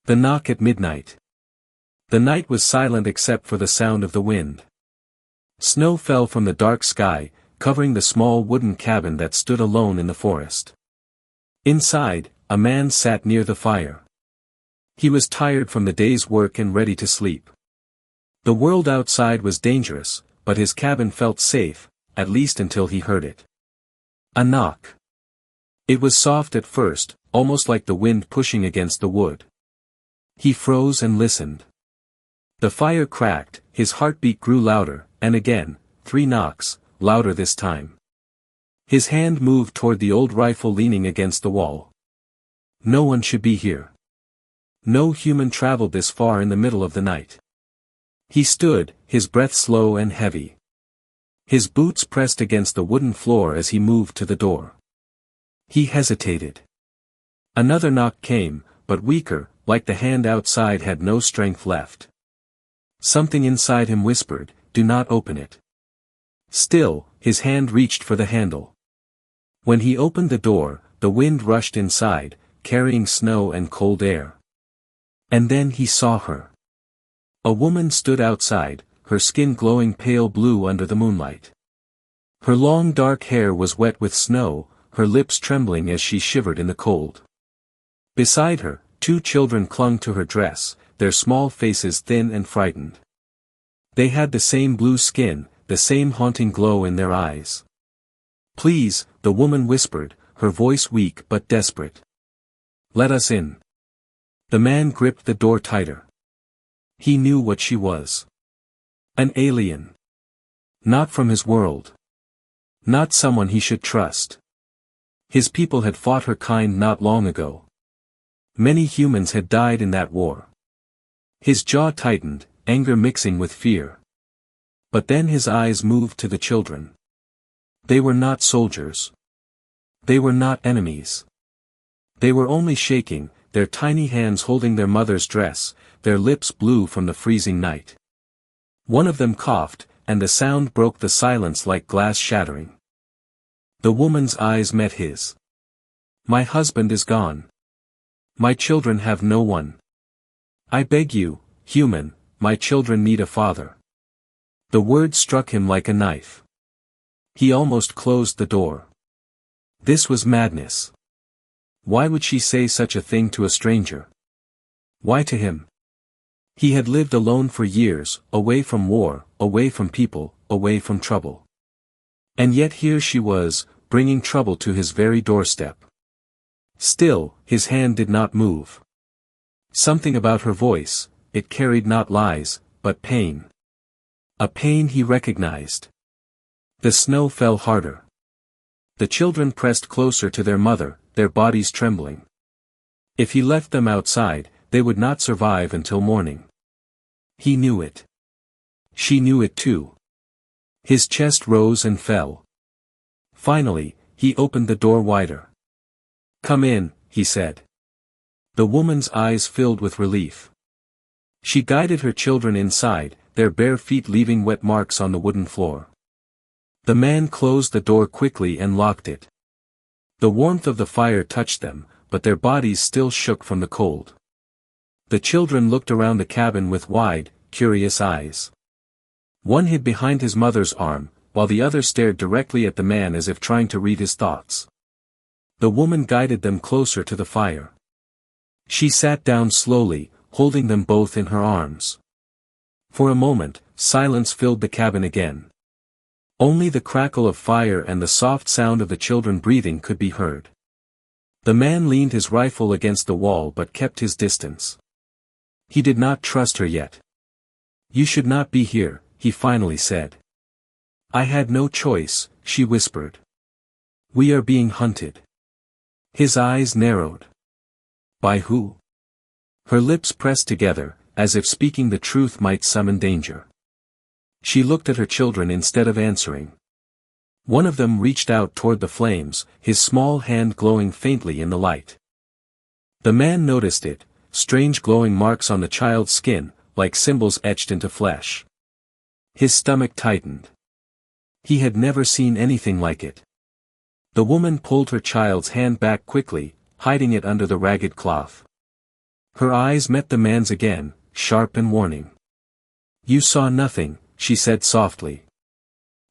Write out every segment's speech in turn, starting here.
The knock at midnight. The night was silent except for the sound of the wind. Snow fell from the dark sky, covering the small wooden cabin that stood alone in the forest. Inside, a man sat near the fire. He was tired from the day's work and ready to sleep. The world outside was dangerous, but his cabin felt safe, at least until he heard it. A knock. It was soft at first, almost like the wind pushing against the wood. He froze and listened. The fire cracked, his heartbeat grew louder, and again, 3 knocks, louder this time. His hand moved toward the old rifle leaning against the wall. No one should be here. No human traveled this far in the middle of the night. He stood, his breath slow and heavy. His boots pressed against the wooden floor as he moved to the door. He hesitated. Another knock came, but weaker, like the hand outside had no strength left. Something inside him whispered, "Do not open it." Still, his hand reached for the handle. When he opened the door, the wind rushed inside, carrying snow and cold air. And then he saw her. A woman stood outside, her skin glowing pale blue under the moonlight. Her long dark hair was wet with snow, her lips trembling as she shivered in the cold. Beside her, 2 children clung to her dress, their small faces thin and frightened. They had the same blue skin, the same haunting glow in their eyes. "Please," the woman whispered, her voice weak but desperate. "Let us in." The man gripped the door tighter. He knew what she was. An alien. Not from his world. Not someone he should trust. His people had fought her kind not long ago. Many humans had died in that war. His jaw tightened, anger mixing with fear. But then his eyes moved to the children. They were not soldiers. They were not enemies. They were only shaking, their tiny hands holding their mother's dress, their lips blue from the freezing night. One of them coughed, and the sound broke the silence like glass shattering. The woman's eyes met his. "My husband is gone. My children have no one. I beg you, human, my children need a father." The word struck him like a knife. He almost closed the door. This was madness. Why would she say such a thing to a stranger? Why to him? He had lived alone for years, away from war, away from people, away from trouble. And yet here she was, bringing trouble to his very doorstep. Still, his hand did not move. Something about her voice, it carried not lies, but pain. A pain he recognized. The snow fell harder. The children pressed closer to their mother, their bodies trembling. If he left them outside, they would not survive until morning. He knew it. She knew it too. His chest rose and fell. Finally, he opened the door wider. "Come in," he said. The woman's eyes filled with relief. She guided her children inside, their bare feet leaving wet marks on the wooden floor. The man closed the door quickly and locked it. The warmth of the fire touched them, but their bodies still shook from the cold. The children looked around the cabin with wide, curious eyes. One hid behind his mother's arm, while the other stared directly at the man as if trying to read his thoughts. The woman guided them closer to the fire. She sat down slowly, holding them both in her arms. For a moment, silence filled the cabin again. Only the crackle of fire and the soft sound of the children breathing could be heard. The man leaned his rifle against the wall but kept his distance. He did not trust her yet. "You should not be here," he finally said. "I had no choice," she whispered. "We are being hunted." His eyes narrowed. "By who?" Her lips pressed together, as if speaking the truth might summon danger. She looked at her children instead of answering. One of them reached out toward the flames, his small hand glowing faintly in the light. The man noticed it, strange glowing marks on the child's skin, like symbols etched into flesh. His stomach tightened. He had never seen anything like it. The woman pulled her child's hand back quickly, hiding it under the ragged cloth. Her eyes met the man's again, sharp and warning. "You saw nothing," she said softly.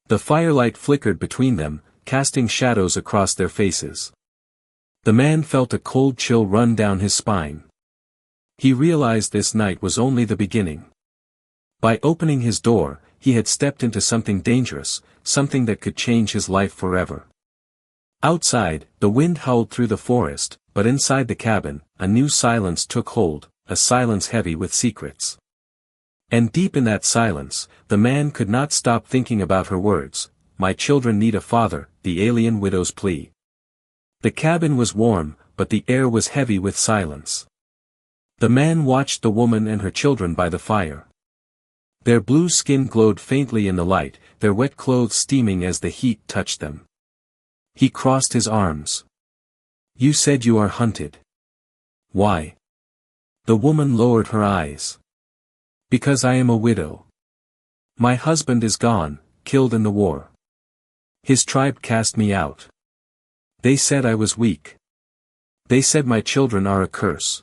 The firelight flickered between them, casting shadows across their faces. The man felt a cold chill run down his spine. He realized this night was only the beginning. By opening his door, he had stepped into something dangerous, something that could change his life forever. Outside, the wind howled through the forest, but inside the cabin, a new silence took hold, a silence heavy with secrets. And deep in that silence, the man could not stop thinking about her words, "My children need a father," the alien widow's plea. The cabin was warm, but the air was heavy with silence. The man watched the woman and her children by the fire. Their blue skin glowed faintly in the light, their wet clothes steaming as the heat touched them. He crossed his arms. "You said you are hunted. Why?" The woman lowered her eyes. "Because I am a widow. My husband is gone, killed in the war. His tribe cast me out. They said I was weak. They said my children are a curse."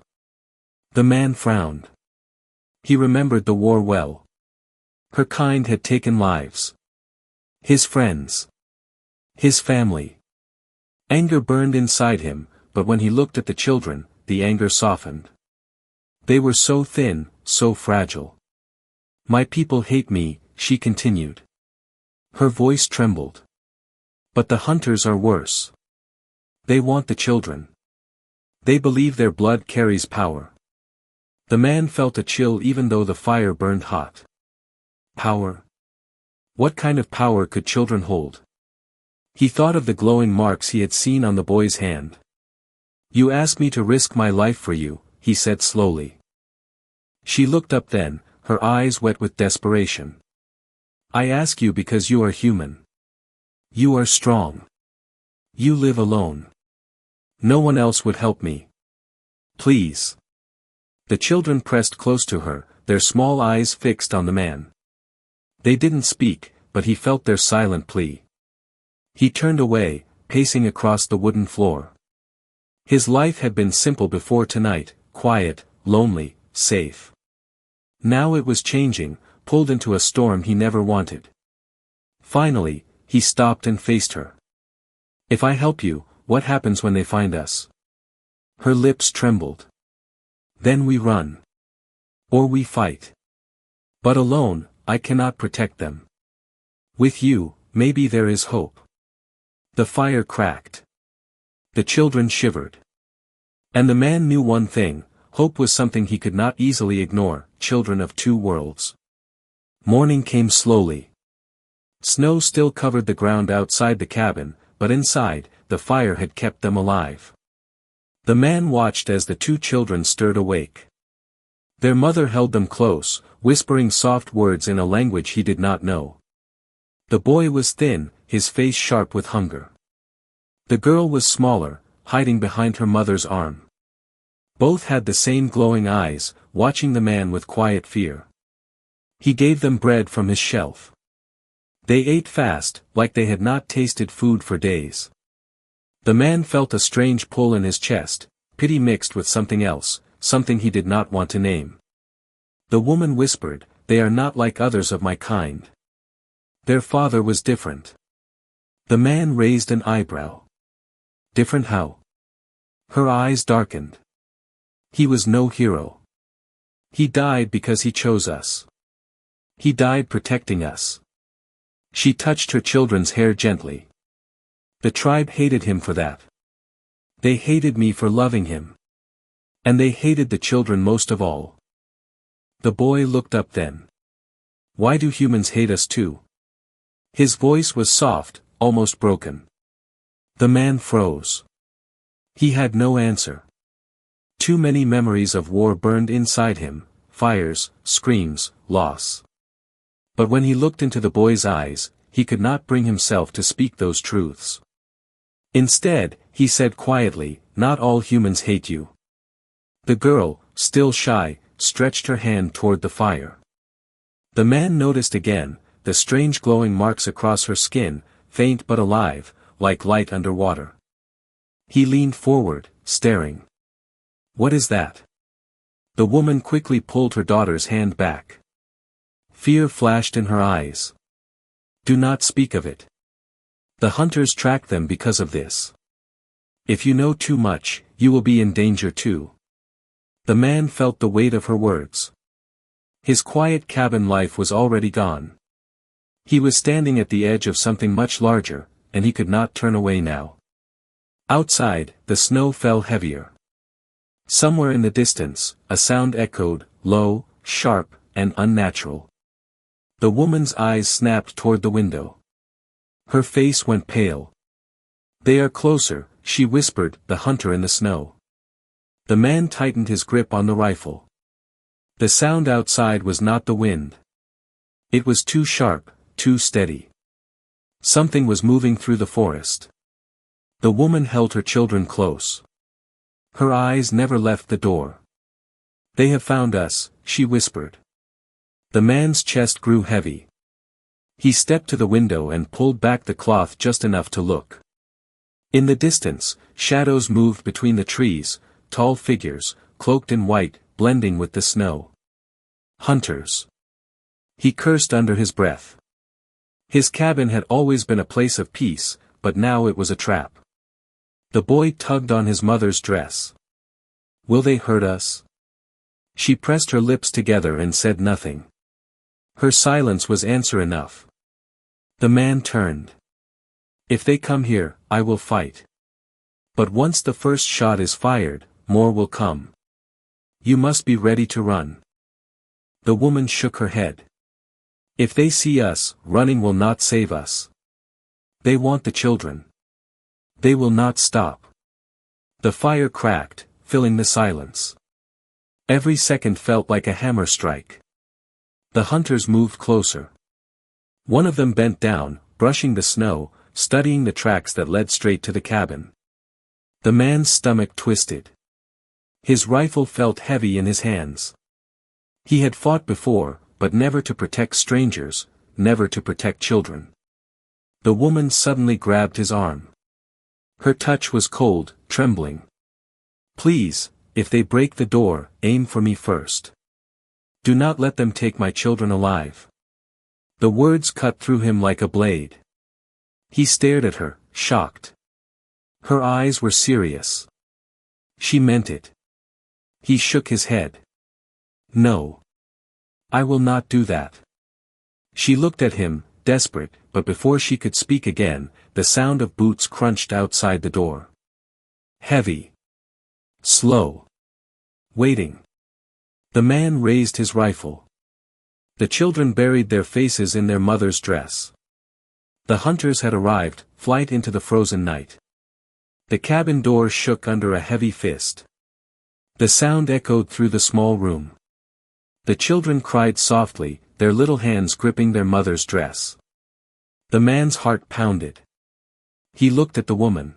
The man frowned. He remembered the war well. Her kind had taken lives. His friends. His family. Anger burned inside him, but when he looked at the children, the anger softened. They were so thin, so fragile. "My people hate me," she continued. Her voice trembled. "But the hunters are worse. They want the children. They believe their blood carries power." The man felt a chill even though the fire burned hot. Power? What kind of power could children hold? He thought of the glowing marks he had seen on the boy's hand. "You asked me to risk my life for you," he said slowly. She looked up then, her eyes wet with desperation. "I ask you because you are human. You are strong. You live alone. No one else would help me. Please." The children pressed close to her, their small eyes fixed on the man. They didn't speak, but he felt their silent plea. He turned away, pacing across the wooden floor. His life had been simple before tonight, quiet, lonely, safe. Now it was changing, pulled into a storm he never wanted. Finally, he stopped and faced her. "If I help you, what happens when they find us?" Her lips trembled. "Then we run. Or we fight. But alone, I cannot protect them. With you, maybe there is hope." The fire cracked. The children shivered. And the man knew one thing, hope was something he could not easily ignore, children of two worlds. Morning came slowly. Snow still covered the ground outside the cabin, but inside, the fire had kept them alive. The man watched as the two children stirred awake. Their mother held them close, whispering soft words in a language he did not know. The boy was thin, his face sharp with hunger. The girl was smaller, hiding behind her mother's arm. Both had the same glowing eyes, watching the man with quiet fear. He gave them bread from his shelf. They ate fast, like they had not tasted food for days. The man felt a strange pull in his chest, pity mixed with something else, something he did not want to name. The woman whispered, "They are not like others of my kind. Their father was different." The man raised an eyebrow. "Different how?" Her eyes darkened. "He was no hero. He died because he chose us. He died protecting us." She touched her children's hair gently. "The tribe hated him for that. They hated me for loving him. And they hated the children most of all." The boy looked up then. "Why do humans hate us too?" His voice was soft, almost broken. The man froze. He had no answer. Too many memories of war burned inside him, fires, screams, loss. But when he looked into the boy's eyes, he could not bring himself to speak those truths. Instead, he said quietly, "Not all humans hate you." The girl, still shy, stretched her hand toward the fire. The man noticed again, the strange glowing marks across her skin, faint but alive, like light under water. He leaned forward, staring. "What is that?" The woman quickly pulled her daughter's hand back. Fear flashed in her eyes. Do not speak of it. The hunters track them because of this. If you know too much, you will be in danger too. The man felt the weight of her words. His quiet cabin life was already gone. He was standing at the edge of something much larger, and he could not turn away now. Outside, the snow fell heavier. Somewhere in the distance, a sound echoed, low, sharp, and unnatural. The woman's eyes snapped toward the window. Her face went pale. They are closer, she whispered, the hunter in the snow. The man tightened his grip on the rifle. The sound outside was not the wind. It was too sharp, too steady. Something was moving through the forest. The woman held her children close. Her eyes never left the door. They have found us, she whispered. The man's chest grew heavy. He stepped to the window and pulled back the cloth just enough to look. In the distance, shadows moved between the trees, tall figures, cloaked in white, blending with the snow. Hunters. He cursed under his breath. His cabin had always been a place of peace, but now it was a trap. The boy tugged on his mother's dress. Will they hurt us? She pressed her lips together and said nothing. Her silence was answer enough. The man turned. If they come here, I will fight. But once the first shot is fired, more will come. You must be ready to run. The woman shook her head. If they see us, running will not save us. They want the children. They will not stop. The fire cracked, filling the silence. Every second felt like a hammer strike. The hunters moved closer. One of them bent down, brushing the snow, studying the tracks that led straight to the cabin. The man's stomach twisted. His rifle felt heavy in his hands. He had fought before, but never to protect strangers, never to protect children. The woman suddenly grabbed his arm. Her touch was cold, trembling. Please, if they break the door, aim for me first. Do not let them take my children alive. The words cut through him like a blade. He stared at her, shocked. Her eyes were serious. She meant it. He shook his head. No. I will not do that. She looked at him, desperate, but before she could speak again, the sound of boots crunched outside the door. Heavy. Slow. Waiting. The man raised his rifle. The children buried their faces in their mother's dress. The hunters had arrived, flight into the frozen night. The cabin door shook under a heavy fist. The sound echoed through the small room. The children cried softly, their little hands gripping their mother's dress. The man's heart pounded. He looked at the woman.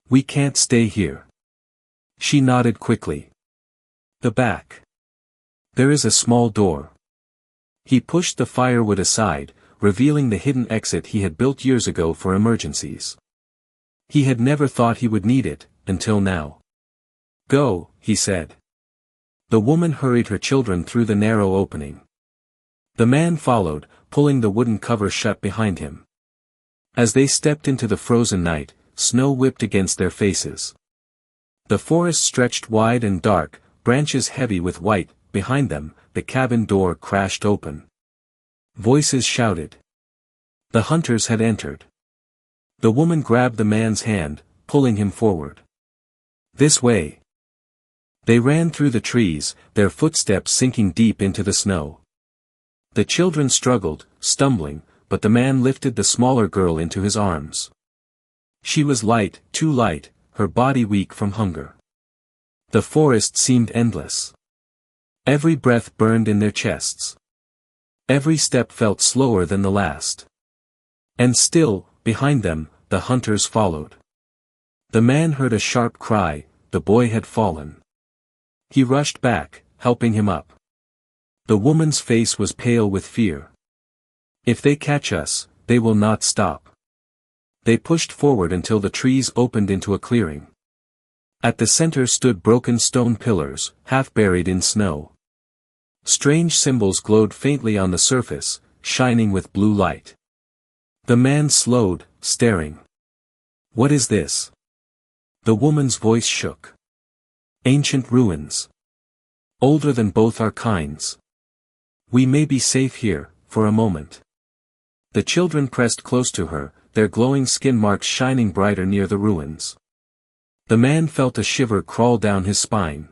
We can't stay here. She nodded quickly. The back. There is a small door. He pushed the firewood aside, revealing the hidden exit he had built years ago for emergencies. He had never thought he would need it, until now. Go, he said. The woman hurried her children through the narrow opening. The man followed, pulling the wooden cover shut behind him. As they stepped into the frozen night, snow whipped against their faces. The forest stretched wide and dark, branches heavy with white. Behind them, the cabin door crashed open. Voices shouted. The hunters had entered. The woman grabbed the man's hand, pulling him forward. This way. They ran through the trees, their footsteps sinking deep into the snow. The children struggled, stumbling, but the man lifted the smaller girl into his arms. She was light, too light, her body weak from hunger. The forest seemed endless. Every breath burned in their chests. Every step felt slower than the last. And still, behind them, the hunters followed. The man heard a sharp cry, the boy had fallen. He rushed back, helping him up. The woman's face was pale with fear. If they catch us, they will not stop. They pushed forward until the trees opened into a clearing. At the center stood broken stone pillars, half buried in snow. Strange symbols glowed faintly on the surface, shining with blue light. The man slowed, staring. "What is this?" The woman's voice shook. "Ancient ruins. Older than both our kinds. We may be safe here, for a moment." The children pressed close to her, their glowing skin marks shining brighter near the ruins. The man felt a shiver crawl down his spine.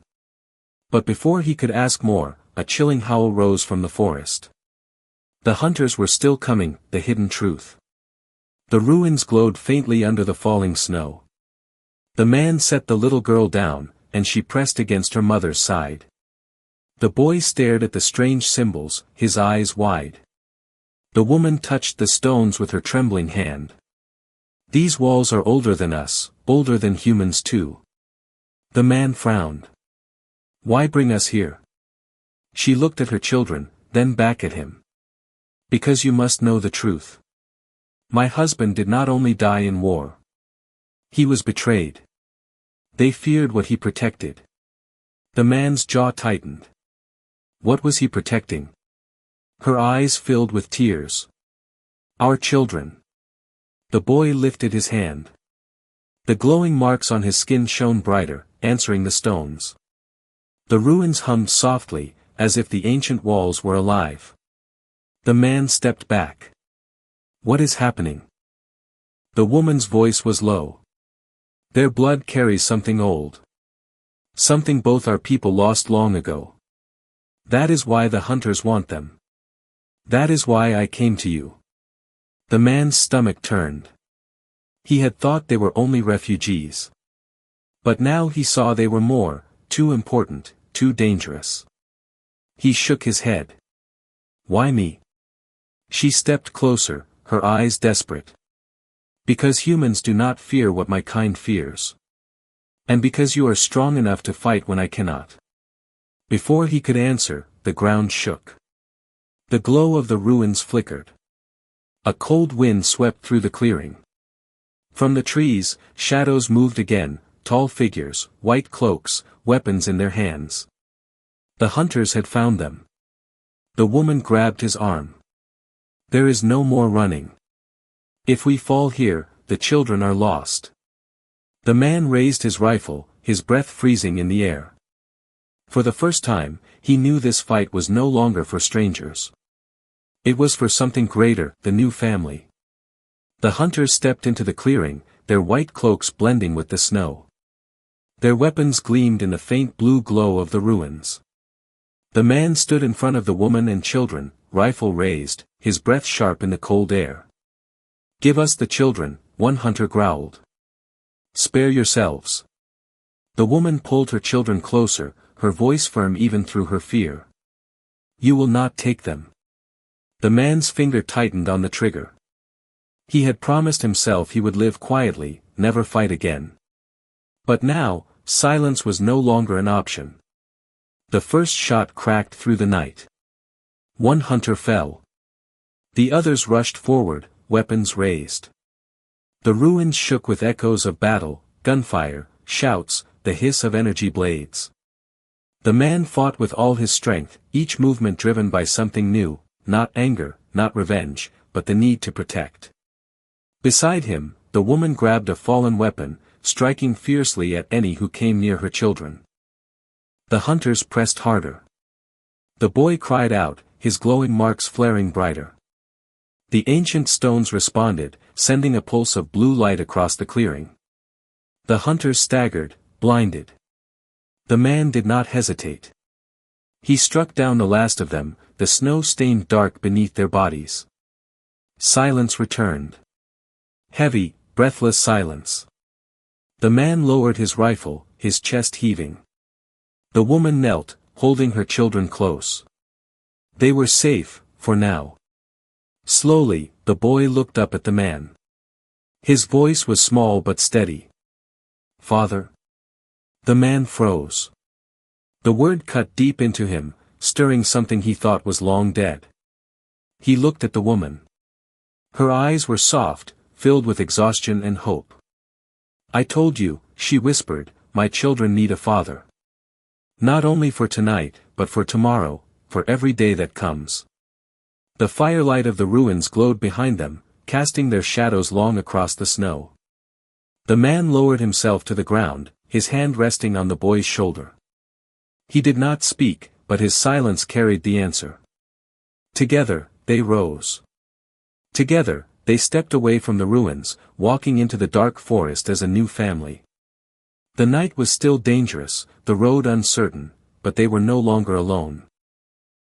But before he could ask more, a chilling howl rose from the forest. The hunters were still coming, the hidden truth. The ruins glowed faintly under the falling snow. The man set the little girl down, and she pressed against her mother's side. The boy stared at the strange symbols, his eyes wide. The woman touched the stones with her trembling hand. "These walls are older than us, older than humans too." The man frowned. "Why bring us here?" She looked at her children, then back at him. "Because you must know the truth. My husband did not only die in war. He was betrayed. They feared what he protected." The man's jaw tightened. What was he protecting? Her eyes filled with tears. "Our children." The boy lifted his hand. The glowing marks on his skin shone brighter, answering the stones. The ruins hummed softly, as if the ancient walls were alive. The man stepped back. "What is happening?" The woman's voice was low. "Their blood carries something old. Something both our people lost long ago. That is why the hunters want them. That is why I came to you." The man's stomach turned. He had thought they were only refugees. But now he saw they were more, too important, too dangerous. He shook his head. "Why me?" She stepped closer, her eyes desperate. "Because humans do not fear what my kind fears. And because you are strong enough to fight when I cannot." Before he could answer, the ground shook. The glow of the ruins flickered. A cold wind swept through the clearing. From the trees, shadows moved again, tall figures, white cloaks, weapons in their hands. The hunters had found them. The woman grabbed his arm. "There is no more running. If we fall here, the children are lost." The man raised his rifle, his breath freezing in the air. For the first time, he knew this fight was no longer for strangers. It was for something greater, the new family. The hunters stepped into the clearing, their white cloaks blending with the snow. Their weapons gleamed in the faint blue glow of the ruins. The man stood in front of the woman and children, rifle raised, his breath sharp in the cold air. "Give us the children," one hunter growled. "Spare yourselves." The woman pulled her children closer, her voice firm even through her fear. "You will not take them." The man's finger tightened on the trigger. He had promised himself he would live quietly, never fight again. But now, silence was no longer an option. The first shot cracked through the night. One hunter fell. The others rushed forward, weapons raised. The ruins shook with echoes of battle, gunfire, shouts, the hiss of energy blades. The man fought with all his strength, each movement driven by something new, not anger, not revenge, but the need to protect. Beside him, the woman grabbed a fallen weapon, striking fiercely at any who came near her children. The hunters pressed harder. The boy cried out, his glowing marks flaring brighter. The ancient stones responded, sending a pulse of blue light across the clearing. The hunters staggered, blinded. The man did not hesitate. He struck down the last of them, the snow stained dark beneath their bodies. Silence returned. Heavy, breathless silence. The man lowered his rifle, his chest heaving. The woman knelt, holding her children close. They were safe, for now. Slowly, the boy looked up at the man. His voice was small but steady. "Father?" The man froze. The word cut deep into him, stirring something he thought was long dead. He looked at the woman. Her eyes were soft, filled with exhaustion and hope. "I told you," she whispered, my children need a father. Not only for tonight, but for tomorrow, for every day that comes. The firelight of the ruins glowed behind them, casting their shadows long across the snow. The man lowered himself to the ground, his hand resting on the boy's shoulder. He did not speak, but his silence carried the answer. Together, they rose. Together, they stepped away from the ruins, walking into the dark forest as a new family. The night was still dangerous, the road uncertain, but they were no longer alone.